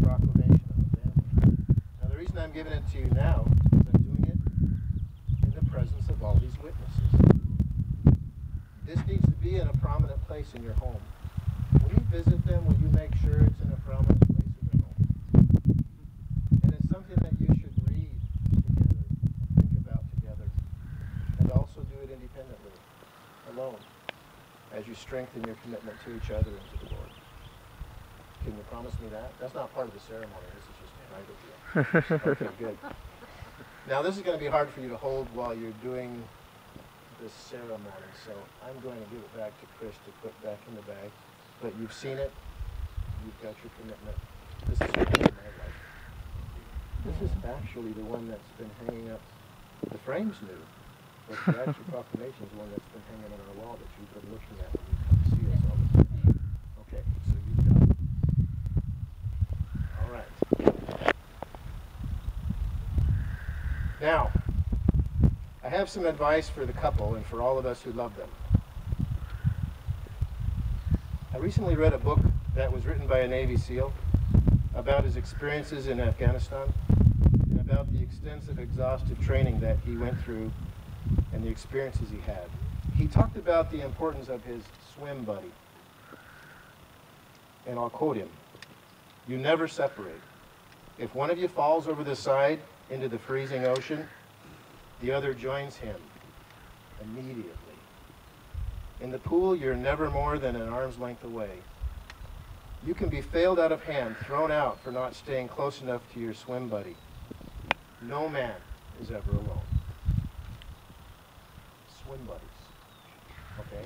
proclamation of the family. Now, the reason I'm giving it to you now is I'm doing it in the presence of all these witnesses. This needs to be in a prominent place in your home. When you visit them, will you make sure it's in a prominent place in your home? And it's something that you should read together, think about together, and also do it independently, alone, as you strengthen your commitment to each other and to the Lord. Can you promise me that? That's not part of the ceremony. This is just private deal. Okay, good. Now, this is going to be hard for you to hold while you're doing this ceremony, so I'm going to give it back to Chris to put back in the bag. But you've seen it. You've got your commitment. This is your my life. This is actually the one that's been hanging up. The frame's new, but the actual proclamation is one that's been hanging on our wall that you've been looking at when you come see us all the time. Okay, so you've got it. All right. Now, I have some advice for the couple and for all of us who love them. I recently read a book that was written by a Navy SEAL about his experiences in Afghanistan and about the extensive exhaustive training that he went through and the experiences he had. He talked about the importance of his swim buddy. And I'll quote him, "You never separate. If one of you falls over the side into the freezing ocean, the other joins him immediately. In the pool, you're never more than an arm's length away. You can be failed out of hand, thrown out for not staying close enough to your swim buddy. No man is ever alone." Swim buddies. Okay?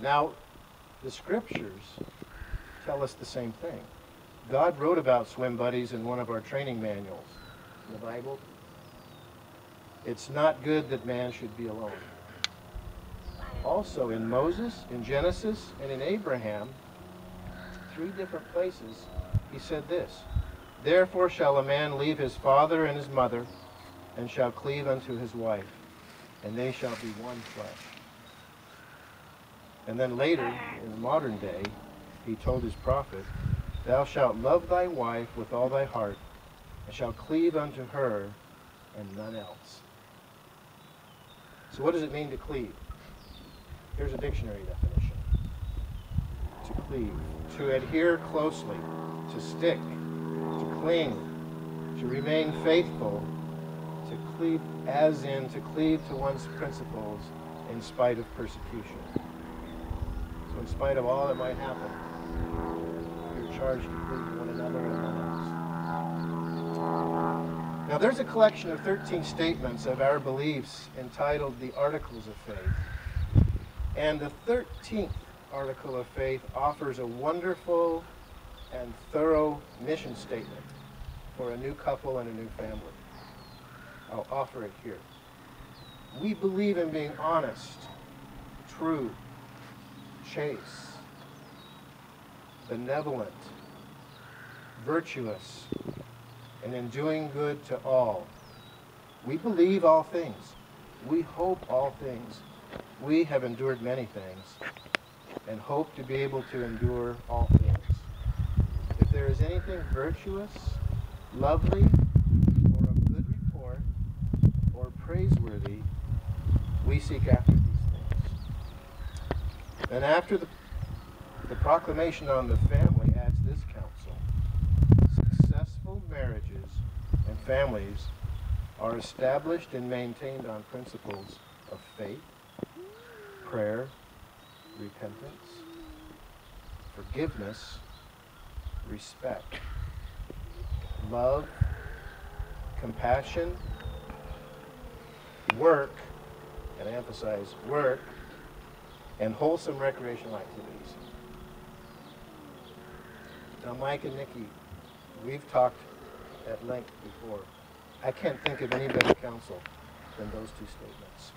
Now, the scriptures tell us the same thing. God wrote about swim buddies in one of our training manuals in the Bible. It's not good that man should be alone. Also in Moses, in Genesis, and in Abraham, 3 different places, he said this, "Therefore shall a man leave his father and his mother, and shall cleave unto his wife, and they shall be one flesh." And then later, in the modern day, he told his prophet, "Thou shalt love thy wife with all thy heart, and shalt cleave unto her, and none else." So what does it mean to cleave? Here's a dictionary definition. To cleave, to adhere closely, to stick, to cling, to remain faithful, to cleave as in to cleave to one's principles in spite of persecution. So in spite of all that might happen, you're charged to cleave to one another and none else. Now there's a collection of 13 statements of our beliefs entitled the Articles of Faith. And the 13th Article of Faith offers a wonderful and thorough mission statement for a new couple and a new family. I'll offer it here. We believe in being honest, true, chaste, benevolent, virtuous, and in doing good to all. We believe all things. We hope all things. We have endured many things and hope to be able to endure all things. If there is anything virtuous, lovely, or of good report, or praiseworthy, we seek after these things. And after the proclamation on the family adds this counsel: successful marriages and families are established and maintained on principles of faith, prayer, repentance, forgiveness, respect, love, compassion, work, and I emphasize work, and wholesome recreational activities. Now, Mike and Nikki, we've talked at length before. I can't think of any better counsel than those 2 statements.